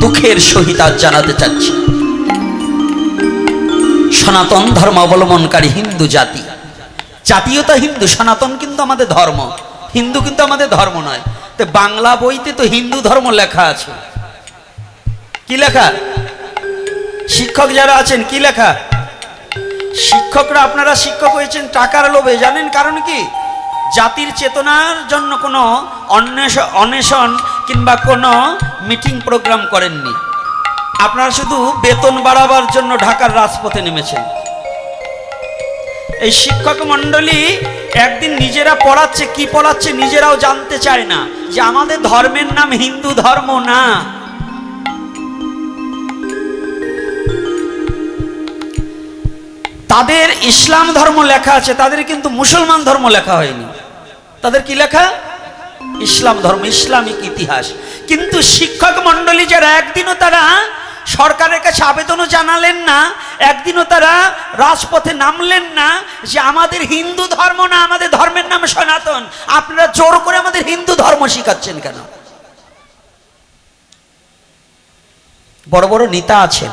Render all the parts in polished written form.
দুঃখের সহিত আজ জানাতে চাচ্ছি, সনাতন ধর্ম অবলম্বনকারী হিন্দু জাতি, জাতীয়তা হিন্দু, সনাতন কিন্তু আমাদের ধর্ম, হিন্দু কিন্তু আমাদের ধর্ম নয়। তো বাংলা বইতে তো হিন্দু ধর্ম লেখা আছে। কি লেখা? শিক্ষক যারা আছেন কি লেখা? শিক্ষকরা, আপনারা শিক্ষক হয়েছেন টাকার লোভে, জানেন কারণ কি? জাতির চেতনার জন্য কোনো অন্বেষণ কিংবা কোনো মিটিং প্রোগ্রাম করেননি। আপনারা শুধু বেতন বাড়াবার জন্য ঢাকার রাজপথে নেমেছেন। এই শিক্ষক মণ্ডলী একদিন নিজেরা পড়াচ্ছে, কি পড়াচ্ছে নিজেরাও জানতে চায় না, যে আমাদের ধর্মের নাম হিন্দু ধর্ম না। তাদের ইসলাম ধর্ম লেখা আছে, তাদের কিন্তু মুসলমান ধর্ম লেখা হয়নি। তাদের কি লেখা? ইসলাম ধর্ম, ইসলামিক ইতিহাস। কিন্তু শিক্ষক মণ্ডলী যারা, একদিনও তারা সরকারের কাছে আবেদনও জানালেন না, একদিনও তারা রাজপথে নামলেন না যে আমাদের হিন্দু ধর্ম না, আমাদের ধর্মের নাম সনাতন। আপনারা জোর করে আমাদের হিন্দু ধর্ম শিখাচ্ছেন কেন? বড় বড় নেতা আছেন,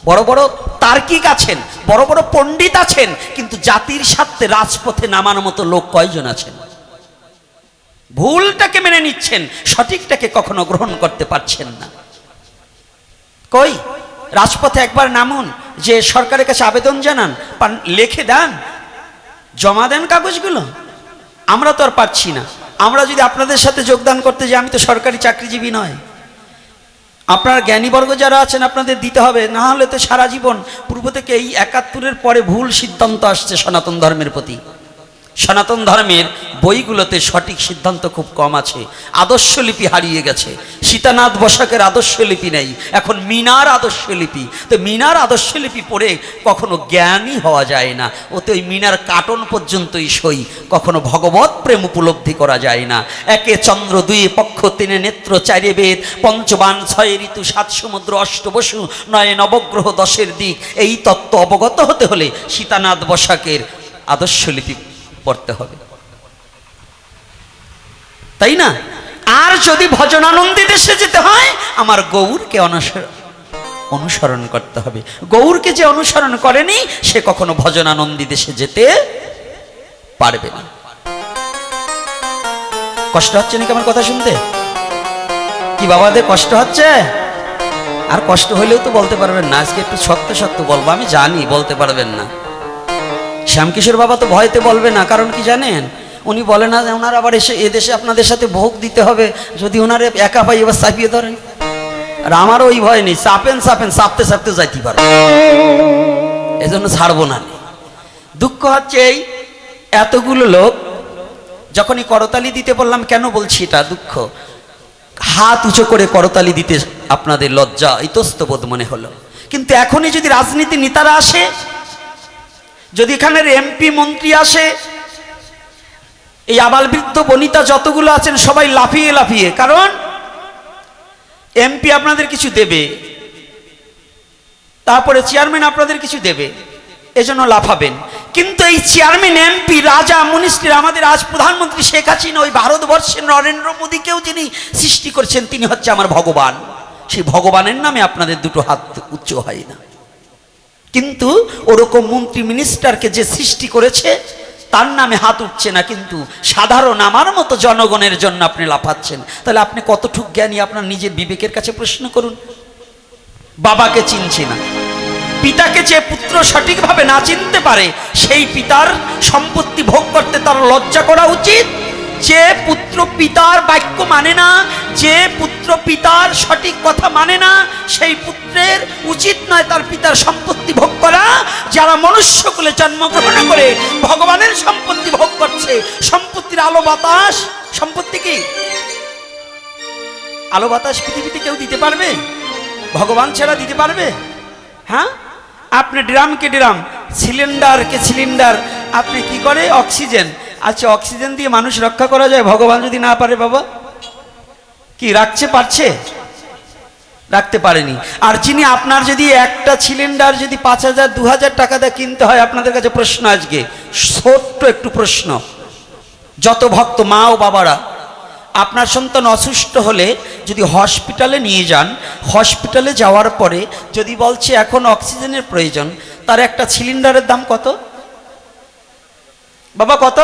বড় বড় তার্কিক আছেন, বড় বড় পণ্ডিত আছেন, কিন্তু জাতির স্বার্থে রাজপথে নামার মতো লোক কয়জন আছেন? ভুলটাকে মেনে নিচ্ছেন, সঠিকটাকে কখনো গ্রহণ করতে পারছেন না। কই? রাজপথে একবার নামুন, যে সরকারের কাছে আবেদন জানান, লিখে দেন, জমা দেন কাগজগুলো। আমরা তো আর পাচ্ছি না। আমরা যদি আপনাদের সাথে যোগদান করতে যাই, আমি তো সরকারি চাকরিজীবী নয়। আপনার জ্ঞানীবর্গ যারা আছেন আপনাদের দিতে হবে, না হলে তো সারা জীবন, পূর্ব থেকে এই ৭১-এর পরে ভুল সিদ্ধান্ত আসছে সনাতন ধর্মের প্রতি। সনাতন ধর্মের বইগুলোতে সঠিক সিদ্ধান্ত খুব কম আছে, আদর্শলিপি হারিয়ে গেছে। সীতানাথ বসাকের আদর্শলিপি নেই, এখন মিনার আদর্শলিপি। তো মিনার আদর্শলিপি পড়ে কখনো জ্ঞানী হওয়া যায় না, ওতে ওই মিনার কাটন পর্যন্তই সই, কখনো ভগবত প্রেম উপলব্ধি করা যায় না। একে চন্দ্র, দুয়ে পক্ষ, তিনে নেত্র, চারে বেদ, পঞ্চবান, ছয় ঋতু, সাত সমুদ্র, অষ্টবসু, নয় নবগ্রহ, দশের দিক, এই তত্ত্ব অবগত হতে হলে সীতানাথ বসাকের আদর্শলিপি পড়তে হবে, তাই না? আর যদি ভজনানন্দী দেশে যেতে হয়, আমার গৌরকে অনুসরণ করতে হবে। গৌরকে যে অনুসরণ করেনি, সে কখনো ভজনানন্দী দেশে যেতে পারবে না। কষ্ট হচ্ছে নাকি আমার কথা শুনতে? কি বাবাদের কষ্ট হচ্ছে? আর কষ্ট হইলেও তো বলতে পারবেন না, আজকে একটু সত্য সত্য বলবো। আমি জানি বলতে পারবেন না। শ্যামকিশোর বাবা তো ভয়তে বলবে না, কারণ কি জানেন? উনি বলে না যে ওনার আবার এসে এদেশে আপনাদের সাথে ভোগ দিতে হবে, যদি ওনারে একা পাই এবার চাপিয়ে ধরেন। আর আমারও ওই ভয় নেই, চাপেন চাপতে চাপতে যাইতে পারে, এজন্য ছাড়বো না। দুঃখ হচ্ছে এই এতগুলো লোক যখনই করতালি দিতে বললাম, কেন বলছি এটা দুঃখ, হাত উঁচু করে করতালি দিতে আপনাদের লজ্জা ইতস্তবোধ মনে হলো। কিন্তু এখনই যদি রাজনীতি নেতারা আসে, যদি এখানের এমপি মন্ত্রী আসে, এই আবাল বৃদ্ধ বনিতা যতগুলো আছেন সবাই লাফিয়ে লাফিয়ে, কারণ এমপি আপনাদের কিছু দেবে, তারপরে চেয়ারম্যান আপনাদের কিছু দেবে, এজন্য লাফাবেন। কিন্তু এই চেয়ারম্যান, এমপি, রাজা, মনিস্ট্রি, আমাদের আজ প্রধানমন্ত্রী শেখ হাসিনা, ওই ভারতবর্ষের নরেন্দ্র মোদীকেও যিনি সৃষ্টি করেছেন, তিনি হচ্ছে আমার ভগবান। সেই ভগবানের নামে আপনাদের দুটো হাত উচ্চ হয় না। কিন্তু ওরকম মন্ত্রী মিনিস্টারকে যে সৃষ্টি করেছে, তার নামে হাত উঠছে না, কিন্তু সাধারণ আমার মতো জনগণের জন্য আপনি লাফাচ্ছেন। তাহলে আপনি কতটুকু জ্ঞানী আপনার নিজের বিবেকের কাছে প্রশ্ন করুন। বাবাকে চিনছি না, পিতাকে যে পুত্র সঠিকভাবে না চিনতে পারে, সেই পিতার সম্পত্তি ভোগ করতে তার লজ্জা করা উচিত। যে পুত্র পিতার বাক্য মানে না, যে পুত্র পিতার সঠিক কথা মানে না, সেই পুত্রের উচিত নয় তার পিতার সম্পত্তি ভোগ করা। যারা মনুষ্যকুলে জন্মগ্রহণ করে ভগবানের সম্পত্তি ভোগ করছে, সম্পত্তির আলো বাতাস, সম্পত্তি কি আলো বাতাস পৃথিবীতে কেউ দিতে পারবে? ভগবান ছাড়া দিতে পারবে? হ্যাঁ, আপনি ড্রামকে ড্রাম, সিলিন্ডারকে সিলিন্ডার, আপনি কি করে অক্সিজেন, আচ্ছা অক্সিজেন দিয়ে মানুষ রক্ষা করা যায়, ভগবান যদি না পারে বাবা কি রাখছে? পারছে? রাখতে পারেনি। আর যিনি আপনার যদি একটা সিলিন্ডার যদি ৫,০০০ ২,০০০ টাকা দিয়ে কিনতে হয়, আপনাদের কাছে প্রশ্ন, আজকে ছোট্ট একটু প্রশ্ন, যত ভক্ত মা ও বাবারা, আপনার সন্তান অসুস্থ হলে যদি হসপিটালে নিয়ে যান, হসপিটালে যাওয়ার পরে যদি বলছে এখন অক্সিজেনের প্রয়োজন, তার একটা সিলিন্ডারের দাম কত বাবা? কত?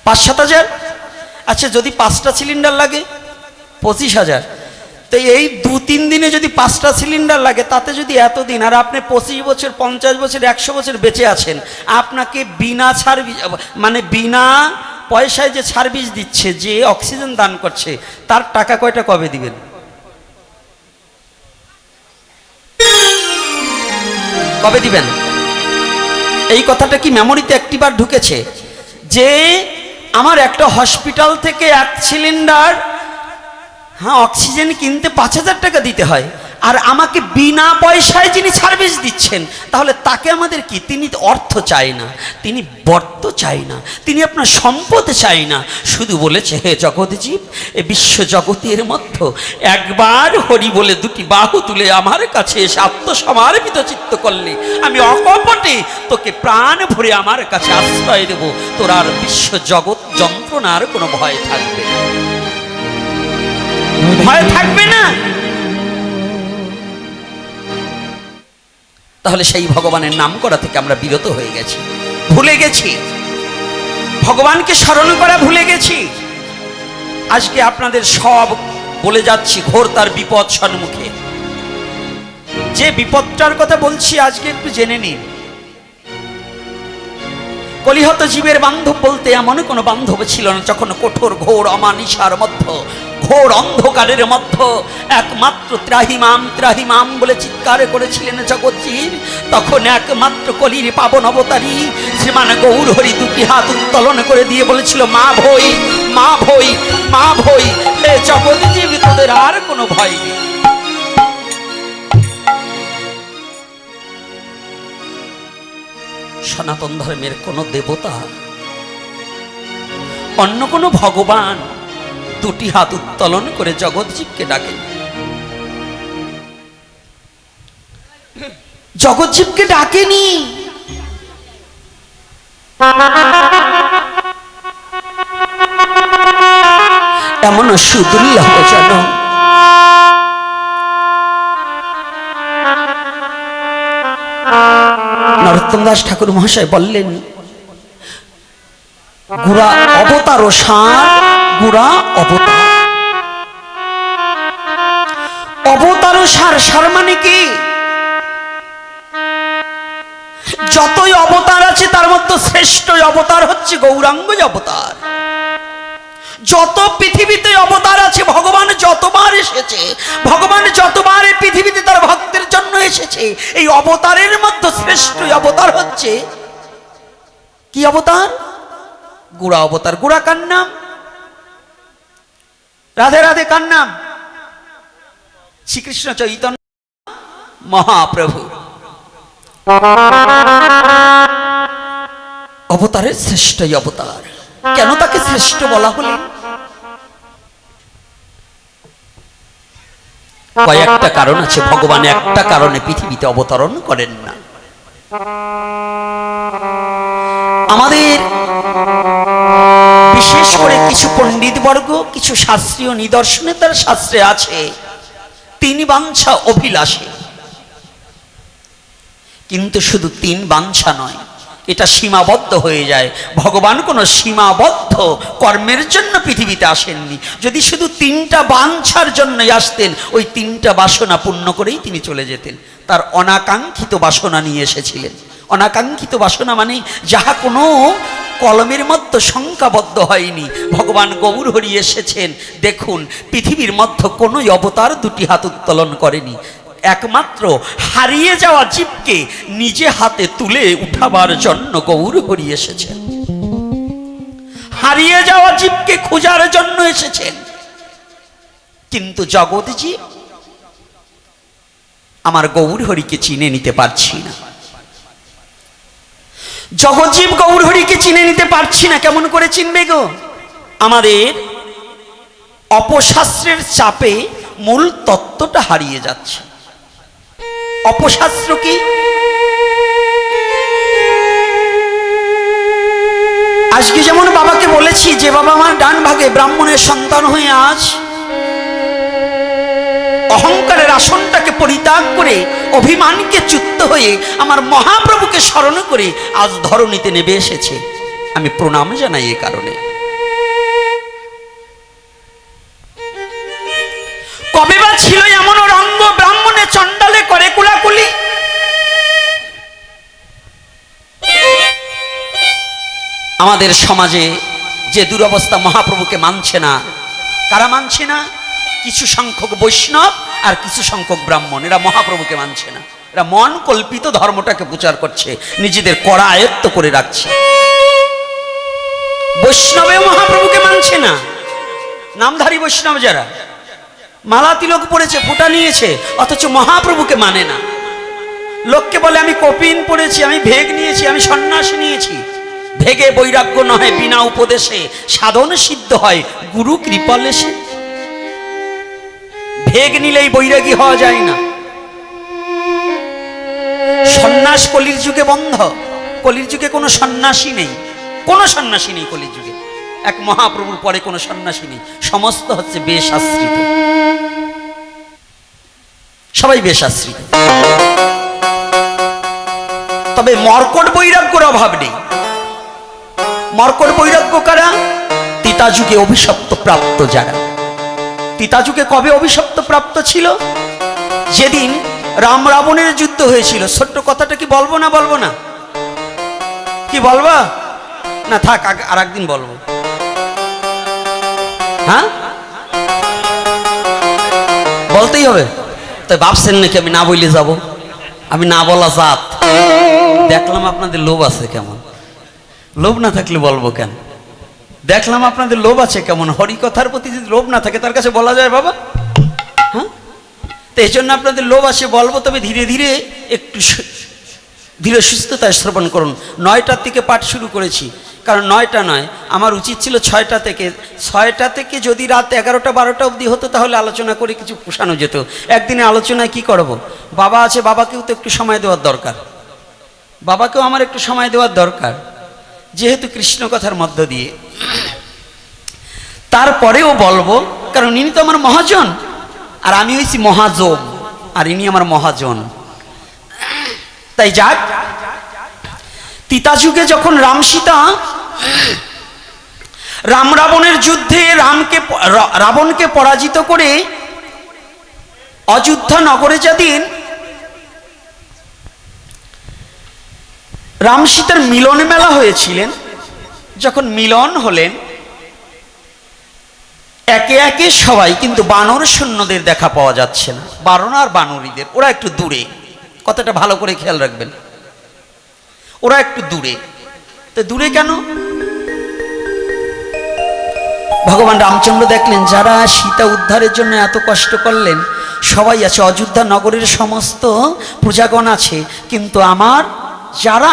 ৫-৭ হাজার। আচ্ছা, যদি 5টা সিলিন্ডার লাগে 25,000। তো এই 2-3 দিনে যদি 5টা সিলিন্ডার লাগে, তাতে যদি এতদিন, আর আপনি 25 বছর 50 বছর 100 বছর বেঁচে আছেন, আপনাকে বিনা সার্ভিস মানে বিনা পয়সায় যে সার্ভিস দিচ্ছে, যে অক্সিজেন দান করছে, তার টাকা কয়টা কবে দিবেন? কবে দিবেন? এই কথাটা কি মেমোরিতে একটিবার ঢুকেছে যে আমার একটা হসপিটাল থেকে 1 সিলিন্ডার অক্সিজেন কিনতে 5,000 টাকা দিতে হয়, আর আমাকে বিনা পয়সায় যিনি সার্ভিস দিচ্ছেন, তাহলে তাকে আমাদের কি? তিনি অর্থ চাই না, তিনি বর্ত চাই না, তিনি আপনার সম্পদ চাই না, শুধু বলেছে হে জগৎজীব, এ বিশ্ব জগতের মধ্য একবার হরি বলে 2টি বাহু তুলে আমার কাছে এসে আত্মসমর্পিত চিত্ত করলে আমি অকপটে তোকে প্রাণ ভরে আমার কাছে আশ্রয় দেব, তোর আর বিশ্ব জগৎ যন্ত্রণার কোনো ভয় থাকবে না, ভয় থাকবে না। তাহলে সেই ভগবানের নাম করা থেকে আমরা বিরত হয়ে গেছি, ভুলে গেছি, ভগবানকে স্মরণ করা ভুলে গেছি। আজকে আপনাদের সব বলে যাচ্ছি ঘোর তার বিপদ সম্মুখে। যে বিপদটার কথা বলছি আজকে একটু জেনে নিন। কলিহত জীবের বান্ধব বলতে এমন কোনো বান্ধব ছিল না, যখন কঠোর ঘোর অমানিসার মধ্য, ঘোর অন্ধকারের মধ্য একমাত্র ত্রাহিমাম ত্রাহিমাম বলে চিৎকার করেছিলেন জগৎজীব, তখন একমাত্র কলির পাবন অবতারী শ্রীমান গৌর হরি 2টি হাত উত্তোলন করে দিয়ে বলেছিল, মা ভই, মা ভই, মা ভই, হে জগৎজীব, তোদের আর কোনো ভয় নেই। সনাতন ধর্মের কোন দেবতা, অন্য কোন ভগবান 2টি হাত উত্তোলন করে জগৎজীবকে ডাকেন, জগৎজীবকে ডাকেনি। এমন সুদুর্লভজনক নরোত্তম দাস ঠাকুর মহাশয় বললেন, গুড়া অবতার ও সার, গুড়া অবতার, অবতার ও সার, সার মানে কি? যতই অবতার আছে তার মধ্যে শ্রেষ্ঠ অবতার হচ্ছে গৌরাঙ্গ অবতার। যত পৃথিবীতে অবতার আছে, ভগবান যতবার এসেছে, ভগবান যতবার এই পৃথিবীতে তার ভক্তের জন্য এসেছে, এই অবতারের মধ্যে শ্রেষ্ঠ অবতার হচ্ছে কি অবতার? গুড়া অবতার। গুড়া কার নাম? রাধে রাধে কার নাম? শ্রীকৃষ্ণ চৈতন্য মহাপ্রভু। অবতারের শ্রেষ্ঠ অবতার। কেন তাকে শ্রেষ্ঠ বলা হলো? কয়েকটা কারণ আছে। ভগবান একটা কারণে পৃথিবীতে অবতরণ করেন না। আমাদের বিশেষ করে কিছু পণ্ডিত বর্গ, কিছু শাস্ত্রীয় নিদর্শনে তার শাস্ত্রে আছে 3 বাঞ্ছা অভিলাষে, কিন্তু শুধু 3 বাঞ্ছা নয়, এটা সীমাবদ্ধ হয়ে যায়। ভগবান কোনো সীমাবদ্ধ কর্মের জন্য পৃথিবীতে আসেননি। যদি শুধু 3টা বাঞ্ছার জন্যই আসতেন, ওই 3টা বাসনা পূর্ণ করেই তিনি চলে যেতেন। তার অনাকাঙ্ক্ষিত বাসনা নিয়ে এসেছিলেন। অনাকাঙ্ক্ষিত বাসনা মানে যাহা কোনো কলমের মধ্যে সংখ্যাবদ্ধ হয়নি। ভগবান গৌর হরি এসেছেন, দেখুন পৃথিবীর মধ্যে কোনো অবতার 2টি হাত উত্তোলন করেনি। একমাত্র হারিয়ে যাওয়া জীবকে নিজে হাতে তুলে উঠাবার জন্য গৌর হরি এসেছেন। হারিয়ে যাওয়া জীবকে খোঁজার জন্য এসেছেন। কিন্তু জগৎজীব আমার গৌর হরিকে চিনে নিতে পারছি না। জগৎজীব গৌর হরিকে চিনে নিতে পারছি না। কেমন করে চিনবে গো? আমাদের অপশাস্ত্রের চাপে মূল তত্ত্বটা হারিয়ে যাচ্ছে। অপশাস্ত্র কি? আজকে যেমন বাবাকে বলেছি যে বাবা আমার ডান ভাগে ব্রাহ্মণের সন্তান হয়ে আজ অহংকারের আসনটাকে পরিত্যাগ করে অভিমানকে চ্যুত হয়ে আমার মহাপ্রভুকে স্মরণ করে আজ ধরণীতে নেমে এসেছে। আমি প্রণাম জানাই এই কারণে। কবে বা ছিল এমন রঙ্গ ব্রাহ্মণে চণ্ডালে করে কুলাকুলি? আমাদের সমাজে যে দুরবস্থা, মহাপ্রভুকে মানছে না। কারা মানছে না? কিছু সংখ্যক বৈষ্ণব আর কিছু সংখ্যক ব্রাহ্মণ, এরা মহাপ্রভুকে মানছে না। এরা মন কল্পিত ধর্মটাকে প্রচার করছে, নিজেদের কড়া আয়ত্ত করে রাখছে। বৈষ্ণবেও মহাপ্রভুকে মানছে না। নামধারী বৈষ্ণব যারা মালা তিলক পড়েছে, ফোঁটা নিয়েছে, অথচ মহাপ্রভুকে মানে না। লোককে বলে আমি কপিন পড়েছি, আমি ভেগ নিয়েছি, আমি সন্ন্যাস নিয়েছি। ভেগে বৈরাগ্য নহে, বিনা উপদেশে সাধন সিদ্ধ হয় গুরু কৃপালেশে। ভেগ নিলেই বৈরাগী হওয়া যায় না। সন্ন্যাস কলির যুগে বন্ধ। কলির যুগে কোনো সন্ন্যাসী নেই, কোনো সন্ন্যাসী নেই কলির যুগে। এক মহাপ্রভুর পরে কোনো সন্ন্যাসী নেই, সমস্ত হচ্ছে বেশ আশ্রিত, সবাই বেশ আশ্রিত। তবে মর্কট বৈরাগ্যর অভাব নেই। মর্কট বৈরাগ্য কারা? তিতা যুগে অভিশপ্ত প্রাপ্ত যারা। তিতা যুগে কবে অভিশপ্ত প্রাপ্ত ছিল? যেদিন রাম রাবণের যুদ্ধ হয়েছিল। ছোট্ট কথাটা কি বলবো না বলবো না? কি বলবা না? থাক, আর একদিন বলবো। হ্যাঁ, বলতেই হবে। তাই ভাবছেন নাকি আমি না বলে যাব? আমি না বলা জাত। দেখলাম আপনাদের লোভ আছে কেমন। লোভ না থাকলে বলবো কেন? দেখলাম আপনাদের লোভ আছে কেমন। হরিকথার প্রতি যদি লোভ না থাকে তার কাছে বলা যায় বাবা? হ্যাঁ, তো এই জন্য আপনাদের লোভ আছে বলবো। তবে ধীরে ধীরে একটু ধীরে সুস্থতায় শ্রবণ করুন। 9টার থেকে পাঠ শুরু করেছি, কারণ 9টা নয়, আমার উচিত ছিল 6টা থেকে। 6টা থেকে যদি রাত 11টা 12টা অবধি হতো তাহলে আলোচনা করে কিছু পোষানো যেত। একদিনে আলোচনায় কি করব? বাবা আছে, বাবাকেও তো একটু সময় দেওয়ার দরকার। বাবাকেও আমার একটু সময় দেওয়ার দরকার, যেহেতু কৃষ্ণ কথার মধ্য দিয়ে। তারপরেও বলবো, কারণ ইনি তো আমার মহাজন, আর আমি হয়েছি মহাযোগ, আর ইনি আমার মহাজন। তাই যাক, তিতা যুগে যখন রাম সীতা রাম রাবণের যুদ্ধে রাবণকে পরাজিত করে অযোধ্যা নগরে যেদিন রাম সীতার মিলন মেলা হয়েছিলেন, যখন মিলন হলেন একে একে সবাই, কিন্তু বানর সৈন্যদের দেখা পাওয়া যাচ্ছে না। বানর আর বানরীদের, ওরা একটু দূরে। কথাটা ভালো করে খেয়াল রাখবেন, ওরা একটু দূরে। তো দূরে কেন? ভগবান রামচন্দ্র দেখলেন যারা সীতা উদ্ধারের জন্য এত কষ্ট করলেন সবাই আছে, অযোধ্যা নগরের সমস্ত প্রজাগণ আছে, কিন্তু আমার যারা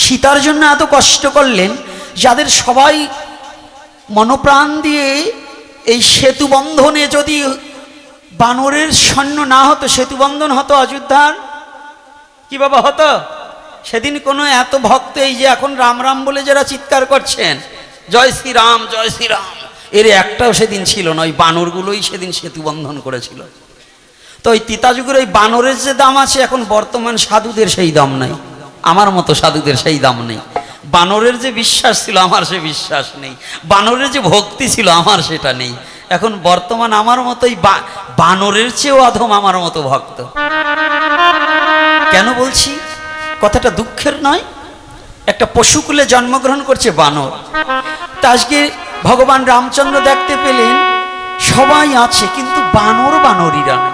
সীতার জন্য এত কষ্ট করলেন, যাদের সবাই মনোপ্রাণ দিয়ে এই সেতু বন্ধনে, যদি বানরের সৈন্য না হতো, সেতু বন্ধন হতো অযোধ্যার, কি বাবা হতো? সেদিন কোনো এত ভক্ত, এই যে এখন রাম রাম বলে যারা চিৎকার করছেন, জয় শ্রীরাম জয় শ্রীরাম, এর একটাও সেদিন ছিল না। ওই বানরগুলোই সেদিন সেতু বন্ধন করেছিল। তো ওই তিতা যুগের ওই বানরের যে দাম আছে, এখন বর্তমান সাধুদের সেই দাম নাই, আমার মতো সাধুদের সেই দাম নেই। বানরের যে বিশ্বাস ছিল আমার সে বিশ্বাস নেই, বানরের যে ভক্তি ছিল আমার সেটা নেই। এখন বর্তমান আমার মতোই বানরের চেয়েও অধম আমার মতো ভক্ত। কেন বলছি? কথাটা দুঃখের নয়, একটা পশুকুলে জন্মগ্রহণ করছে বানর। তা আজকে ভগবান রামচন্দ্র দেখতে পেলেন সবাই আছে, কিন্তু বানর বানরীরা নেই।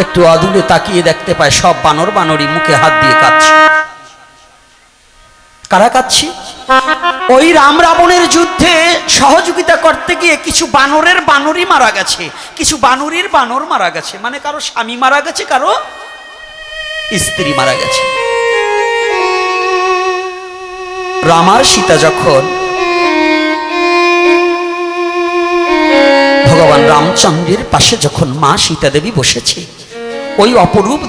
একটু অদূরে তাকিয়ে দেখতে পায় সব বানর বানরী মুখে হাত দিয়ে কাঁদছে। কারা কাঁদছে? ওই রাম রাবণের যুদ্ধে সহযোগিতা করতে গিয়ে কিছু বানরের বানরী মারা গেছে, কিছু বানরীর বানর মারা গেছে। মানে কারো স্বামী মারা গেছে, কারো স্ত্রী মারা গেছে। রাম আর সীতা যখন ভগবান রামচন্দ্রের পাশে যখন মা সীতা দেবী বসেছে, ওই অপরূপ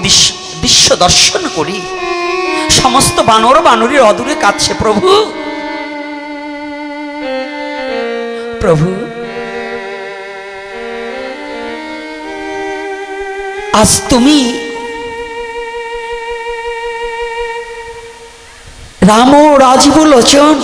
দৃশ্য দর্শন করি সমস্ত বানর বানরী অদূরে কাঁদছে, প্রভু প্রভু আজ তুমি রাম রাজীব লোচন,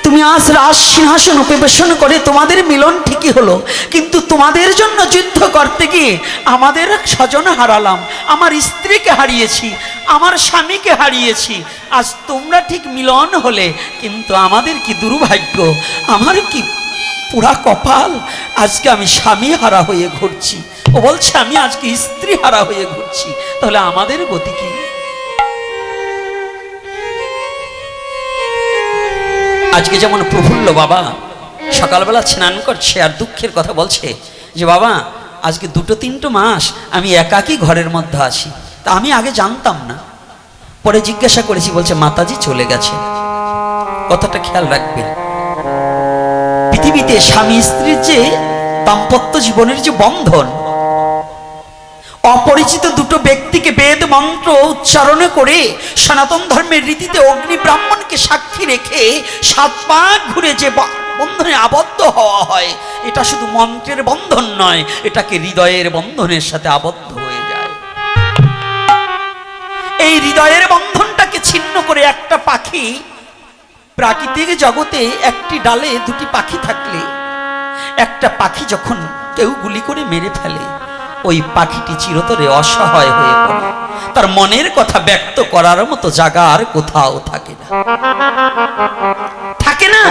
তুমি আজ রাজ সিংহাসন উপবেশন করে তোমাদের মিলন ঠিকই হলো, কিন্তু তোমাদের জন্য যুদ্ধ করতে গিয়ে আমাদের স্বজন হারালাম, আমার স্ত্রীকে হারিয়েছি, আমার স্বামীকে হারিয়েছি। আজ তোমরা ঠিক মিলন হলে, কিন্তু আমাদের কি দুর্ভাগ্য, আমার কি পুরা কপাল, আজকে আমি স্বামী হারা হয়ে ঘুরছি। ও বলছে আমি আজকে স্ত্রী হারা হয়ে ঘুরছি, তাহলে আমাদের গতি কি? আজকে যেমন প্রফুল্ল বাবা সকালবেলা স্নান করছে আর দুঃখের কথা বলছে যে বাবা আজকে 2-3 মাস আমি একাকী ঘরের মধ্যে আছি, তা আমি আগে জানতাম না, পরে জিজ্ঞাসা করেছি, বলছে মাতাজি চলে গেছে। কথাটা খেয়াল রাখবেন, পৃথিবীতে স্বামী স্ত্রীর যে দাম্পত্য জীবনের যে বন্ধন, অপরিচিত দুটো ব্যক্তিকে বেদ মন্ত্র উচ্চারণ করে সনাতন ধর্মের রীতিতে অগ্নি ব্রাহ্মণকে সাক্ষী রেখে 7 পাক ঘুরে যে বন্ধনে আবদ্ধ হওয়া হয়, এটা শুধু মন্ত্রের বন্ধন নয়, এটাকে হৃদয়ের বন্ধনের সাথে আবদ্ধ হয়ে যায়। এই হৃদয়ের বন্ধনটাকে ছিন্ন করে একটা পাখি, প্রাকৃতিক জগতে একটি ডালে 2টি পাখি থাকলে একটা পাখি যখন কেউ গুলি করে মেরে ফেলে, ওই পাখিটি চিরতরে অসহায় হয়ে পড়ে, তার মনের কথা ব্যক্ত করার মতো জায়গা আর কোথাও থাকে না, থাকে না।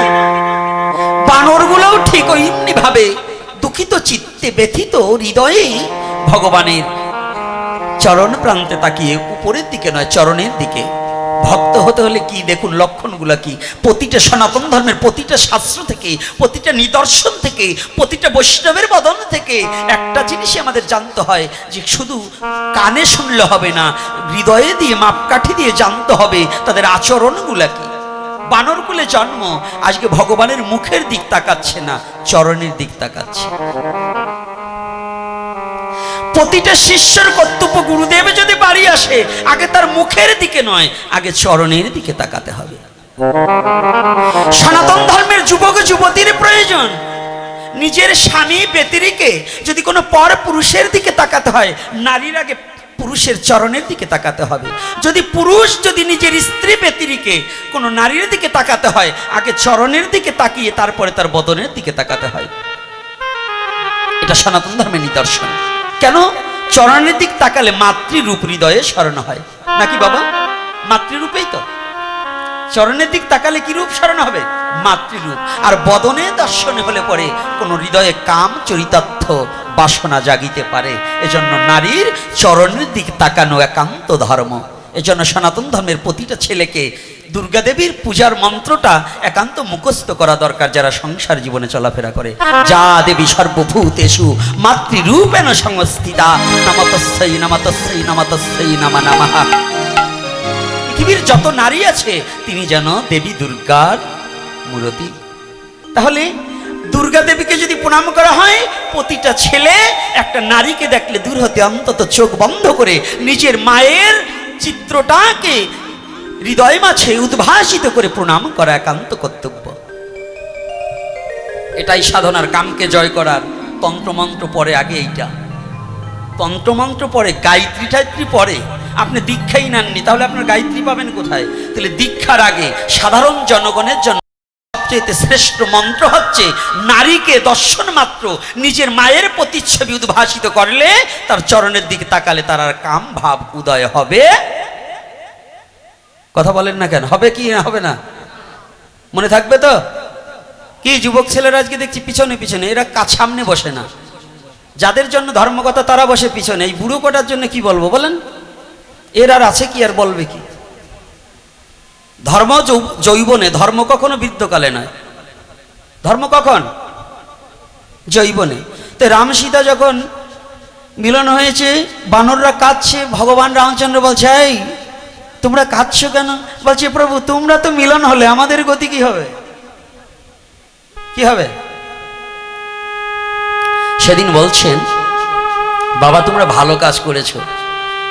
বানরগুলোও ঠিক ওইমনি ভাবে দুঃখিত চিত্তে ব্যথিত হৃদয়ে ভগবানের চরণ প্রান্তে তাকিয়ে, উপরের দিকে নয় চরণের দিকে। ভক্ত হতে হলে কি দেখুন লক্ষণগুলো কি, প্রতিটা সনাতন ধর্মের প্রতিটা শাস্ত্র থেকে, প্রতিটা নিদর্শন থেকে, প্রতিটা বৈষ্ণবের বদন থেকে একটা জিনিসই আমাদের জানতে হয় যে শুধু কানে শুনলে হবে না, হৃদয়ে দিয়ে মাপকাঠি দিয়ে জানতে হবে তাদের আচরণগুলো কি। বানরকুলে জন্ম, আজকে ভগবানের মুখের দিক তাকাচ্ছে না, চরণের দিক তাকাচ্ছে। প্রতিটা শিষ্যের কর্তব্য, গুরুদেব যদি বাড়ি আসে আগে তার মুখের দিকে নয়, আগে চরণের দিকে তাকাতে হবে। সনাতন ধর্মের যুবক যুবতীর প্রয়োজন নিজের স্বামী ব্যতিরিকে যদি কোনো পর পুরুষের দিকে তাকাতে হয়, নারীর আগে পুরুষের চরণের দিকে তাকাতে হবে। যদি পুরুষ যদি নিজের স্ত্রী ব্যতিরিকে কোনো নারীর দিকে তাকাতে হয়, আগে চরণের দিকে তাকিয়ে তারপরে তার বদনের দিকে তাকাতে হয়। এটা সনাতন ধর্মের নিদর্শন। কেন? চরণের দিক তাকালে মাতৃরূপ হৃদয়ে স্মরণ হয় নাকি বাবা? মাতৃরূপেই তো। চরণের দিক তাকালে কি রূপ স্মরণ হবে? মাতৃরূপ। আর বদনে দর্শনে হলে পরে কোন হৃদয়ে কাম চরিতার্থ বাসনা জাগিতে পারে। এজন্য নারীর চরণের দিক তাকানো একান্ত ধর্ম। এজন্য সনাতন ধর্মের প্রতিটা ছেলেকে দুর্গা দেবীর পূজার মন্ত্রটা একান্ত মুখস্থ করা দরকার, যারা সংসার জীবনে চলাফেরা করে। যা দেবী সর্বভূতেষু মাতৃরূপেণ সংস্থিতা, নমঃতস্যৈ নমঃতস্যৈ নমঃতস্যৈ নমঃ নমঃ। পৃথিবীর যত নারী আছে তিনি যেন দেবী দুর্গার মূর্তি। তাহলে দুর্গা দেবীকে যদি প্রণাম করা হয়, প্রতিটা ছেলে একটা নারীকে দেখলে দূর হতে অন্তত চোখ বন্ধ করে নিজের মায়ের চিত্রটাকে হৃদয় মাঝে উদ্ভাসিত করে প্রণাম করা একান্ত কর্তব্য। এটাই সাধনার, কামকে জয় করার। তন্ত্রমন্ত্র পরে, আগে এইটা তন্ত্রমন্ত্র পরে, গায়ত্রী টায়ত্রী পরে। আপনি দীক্ষাই নেননি, তাহলে আপনার গায়ত্রী পাবেন কোথায়? তাহলে দীক্ষার আগে সাধারণ জনগণের জন্য সবচেয়ে শ্রেষ্ঠ মন্ত্র হচ্ছে নারীকে দর্শন মাত্র নিজের মায়ের প্রতিচ্ছবি উদ্ভাসিত করলে, তার চরণের দিকে তাকালে তার আর কাম ভাব উদয় হবে। কথা বলেন না কেন? হবে কি হবে না? মনে থাকবে তো? কি যুবক ছেলেরা আজকে দেখছি পিছনে পিছনে, এরা সামনে বসে না। যাদের জন্য ধর্মকথা তারা বসে পিছনে। এই বুড়ো কটার জন্য কি বলবো বলেন? এর আর আছে কি, আর বলবে কি? ধর্ম যৌবনে, ধর্ম কখনো বৃদ্ধকালে নয়। ধর্ম কখন? যৌবনে। তো রাম সীতা যখন মিলন হয়েছে, বানররা কাঁদছে, ভগবান রামচন্দ্র বলছে এই তোমরা কাঁদছো কেন? বলছে প্রভু তোমরা তো মিলন হলে, আমাদের গতি কি হবে? কি হবে? সেদিন বলছেন বাবা তোমরা ভালো কাজ করেছো,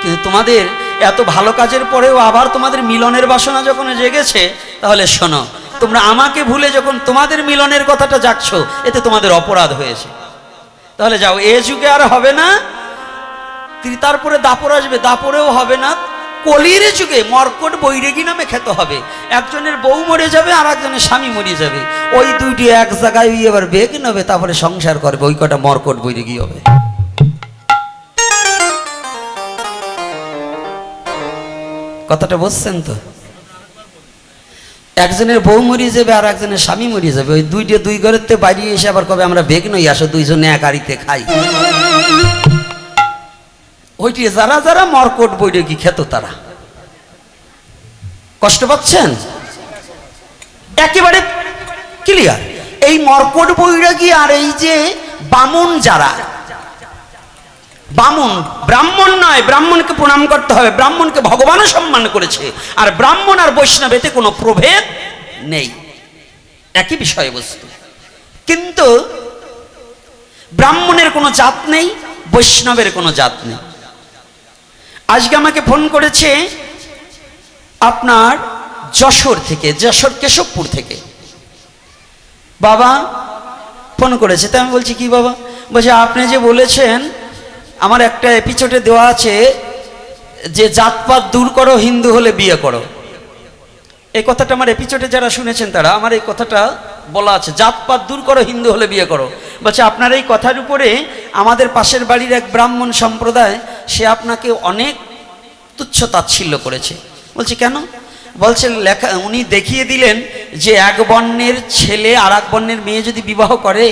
কিন্তু তোমাদের এত ভালো কাজের পরেও আবার তোমাদের মিলনের বাসনা যখন জেগেছে, তাহলে শোনো, তোমরা আমাকে ভুলে যখন তোমাদের মিলনের কথাটা জাগছো, এতে তোমাদের অপরাধ হয়েছে। তাহলে যাও, এ যুগে আর হবে না, তারপরে দাপর আসবে, দাপরেও হবে না, কলির যুগে মর্কট বৈরাগী নামে খ্যাত হবে। একজনের বউ মরে যাবে আর একজনের স্বামী মরে যাবে, ওই দুইটি এক জায়গায় এবার বেগ নেবে, তারপরে সংসার করবে, ওই কটা মর্কট বৈরাগী হবে। কথাটা বুঝছেন তো? একজনের বউ মরিয়ে যাবে আর একজনের স্বামী মরিয়ে যাবে, ওই দুইটা দুই ঘরের তে বাইরে এসে আবার কবে আমরা বেগ নই, আসো দুইজনে এক আড়িতে খাই। ওইটি যারা যারা মর্কট বৈরাগী খ্যাত তারা কষ্ট পাচ্ছেন, একেবারে ক্লিয়ার। এই মর্কট বৈরাগী আর এই যে বামুন, যারা বামুন, ব্রাহ্মণ নয়, ব্রাহ্মণকে প্রণাম করতে হবে, ব্রাহ্মণকে ভগবানও সম্মান করেছে, আর ব্রাহ্মণ আর বৈষ্ণব এতে কোনো প্রভেদ নেই, একই বিষয়বস্তু। কিন্তু ব্রাহ্মণের কোনো জাত নেই, বৈষ্ণবের কোনো জাত নেই। আজকে আমাকে ফোন করেছে আপনার যশোর থেকে, যশোর কেশবপুর থেকে বাবা ফোন করেছে। তা আমি বলছি কি বাবা? বলছে আপনি যে বলেছেন, আমার একটা এপিসোডে দেওয়া আছে যে জাতপাত দূর করো, হিন্দু হলে বিয়ে করো। এই কথাটা আমার এপিসোডে যারা শুনেছেন তারা, আমার এই কথাটা বলা আছে, জাতপাত দূর করো, হিন্দু হলে বিয়ে করো। বলছে আপনার এই কথার উপরে আমাদের পাশের বাড়ির এক ব্রাহ্মণ সম্প্রদায়, সে আপনাকে অনেক তুচ্ছ তাচ্ছিল্য করেছে। বলছে কেন? বলছে লেখা, উনি দেখিয়ে দিলেন যে এক বর্ণের ছেলে আর এক বর্ণের মেয়ে যদি বিবাহ করে,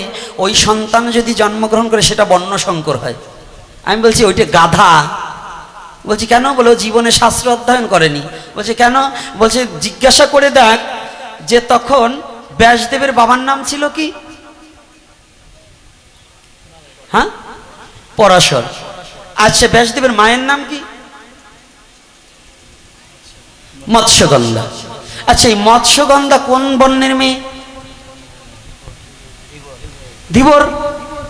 ওই সন্তান যদি জন্মগ্রহণ করে সেটা বর্ণ সংকর হয়। আমি বলছি ওইটা গাধা। বলছি কেন? বলো জীবনে শাস্ত্র অধ্যয়ন করেনি। বলছে কেন? বলছে জিজ্ঞাসা করে দেখ যে তখন ব্যাসদেবের বাবার নাম ছিল কি? হ্যাঁ, পরাশর। আচ্ছা, ব্যাসদেবের মায়ের নাম কি? মৎস্যগন্ধা। আচ্ছা, এই মৎস্যগন্ধা কোন বর্ণের মেয়ে? ধীবর।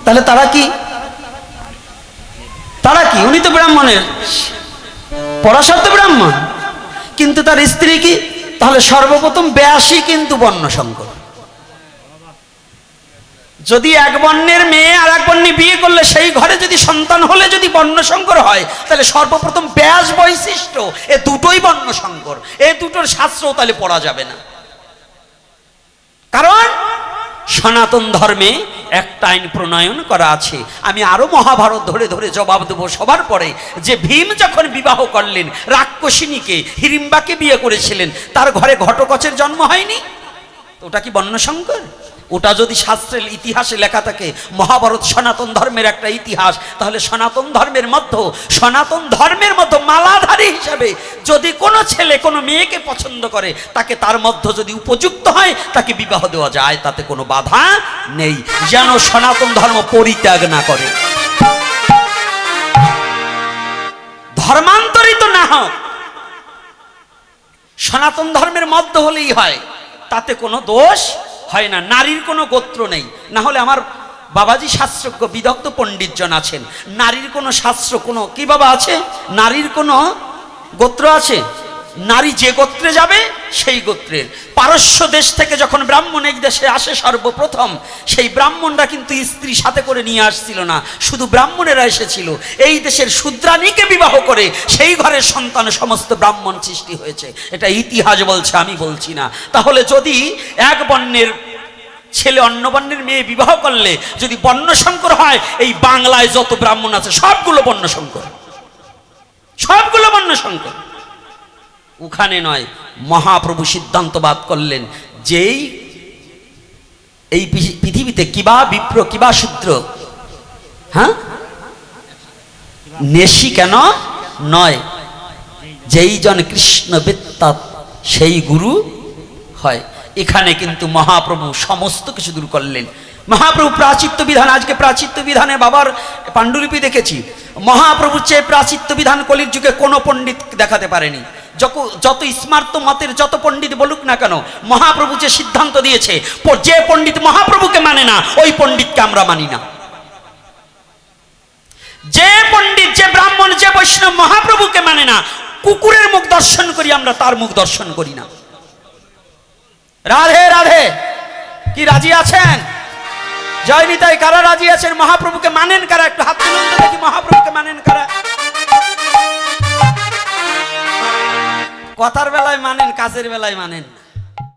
তাহলে তারা কি? তারা কি? উনি তো ব্রাহ্মণের, পরাশর তো ব্রাহ্মণ, কিন্তু তার স্ত্রী কি? তাহলে সর্বপ্রথম ব্যাসই কিন্তু বর্ণ সংকর। যদি এক বর্ণের মেয়ে আর এক বর্ণে বিয়ে করলে সেই ঘরে যদি সন্তান হলে যদি বর্ণ সংকর হয়, তাহলে সর্বপ্রথম ব্যাস বৈশিষ্ট্য, এ দুটোই বর্ণ সংকর, এ দুটোর শাস্ত্রও তাহলে পড়া যাবে না। কারণ সনাতন ধর্মে একটা আইন প্রণয়ন করা আছে। আমি আরো মহাভারত ধরে ধরে জবাব দেবো সবার পরে, যে ভীম যখন বিবাহ করলেন রাক্ষসিনীকে, হিড়িম্বাকে বিয়ে করেছিলেন, তার ঘরে ঘটকচের জন্ম হয়নি? ওটা কি বর্ণ সংকর? ওটা যদি শাস্ত্রের ইতিহাসে লেখা থাকে, মহাভারত সনাতন ধর্মের একটা ইতিহাস, তাহলে সনাতন ধর্মের মধ্যে মালাধারী হিসাবে যদি কোনো ছেলে কোনো মেয়েকে পছন্দ করে, তাকে তার মধ্যে যদি উপযুক্ত হয় তাকে বিবাহ দেওয়া যায়, তাতে কোনো বাধা নেই, যেন সনাতন ধর্ম পরিত্যাগ না করে, ধর্মান্তরিত না হোক। সনাতন ধর্মের মধ্যে হলেই হয়, তাতে কোনো দোষ হয় না। নারীর কোনো গোত্র নেই। না হলে আমার বাবাজি শাস্ত্রজ্ঞ বিদগ্ধ পণ্ডিতজন আছেন, নারীর কোনো শাস্ত্র কোনো কি বাবা আছে? নারীর কোনো গোত্র আছে? নারী যে গোত্রে যাবে সেই গোত্রের। পারস্য দেশ থেকে যখন ব্রাহ্মণ এই দেশে আসে সর্বপ্রথম, সেই ব্রাহ্মণরা কিন্তু স্ত্রী সাথে করে নিয়ে আসছিল না, শুধু ব্রাহ্মণেরা এসেছিল। এই দেশের শূদ্রাণীকে বিবাহ করে সেই ঘরের সন্তান সমস্ত ব্রাহ্মণ সৃষ্টি হয়েছে, এটা ইতিহাস বলছে, আমি বলছি না। তাহলে যদি এক বর্ণের ছেলে অন্য বর্ণের মেয়ে বিবাহ করলে যদি বর্ণ সংকর হয়, এই বাংলায় যত ব্রাহ্মণ আছে সবগুলো বর্ণ সংকর, সবগুলো বর্ণ সংকর। ওখানে নয়, মহাপ্রভু সিদ্ধান্তবাদ করলেন যেই এই পৃথিবীতে কিবা বিপ্র কিবা শূদ্র, হ্যাঁ নেশি কেন নয়, যেই জন কৃষ্ণ বিত্তাৎ সেই গুরু হয়। এখানে কিন্তু মহাপ্রভু সমস্ত কিছু দূর করলেন। মহাপ্রভু প্রাচিত্য বিধান, আজকে প্রাচিত্য বিধানে বাবার পাণ্ডুলিপি দেখেছি, মহাপ্রভুর চেয়ে প্রাচিত্য বিধান কলির যুগে কোনো পণ্ডিত দেখাতে পারেনি। যত স্মার্ত মতের যত পণ্ডিত বলুক না কেন, মহাপ্রভু যে সিদ্ধান্ত দিয়েছে, যে পণ্ডিত মহাপ্রভুকে মানে না ওই পণ্ডিতকে আমরা মানি না। যে পণ্ডিত, যে ব্রাহ্মণ, যে বৈষ্ণব মহাপ্রভুকে মানে না, কুকুরের মুখ দর্শন করি, আমরা তার মুখ দর্শন করি না। রাধে রাধে। কি রাজি আছেন? জয় নিতাই। কারা রাজি আছেন? মহাপ্রভুকে মানেন কারা? একটু হাত তুলুন তো দেখি, মহাপ্রভুকে মানেন কারা? কথার বেলায় মানেন, কাজের বেলায় মানেন না।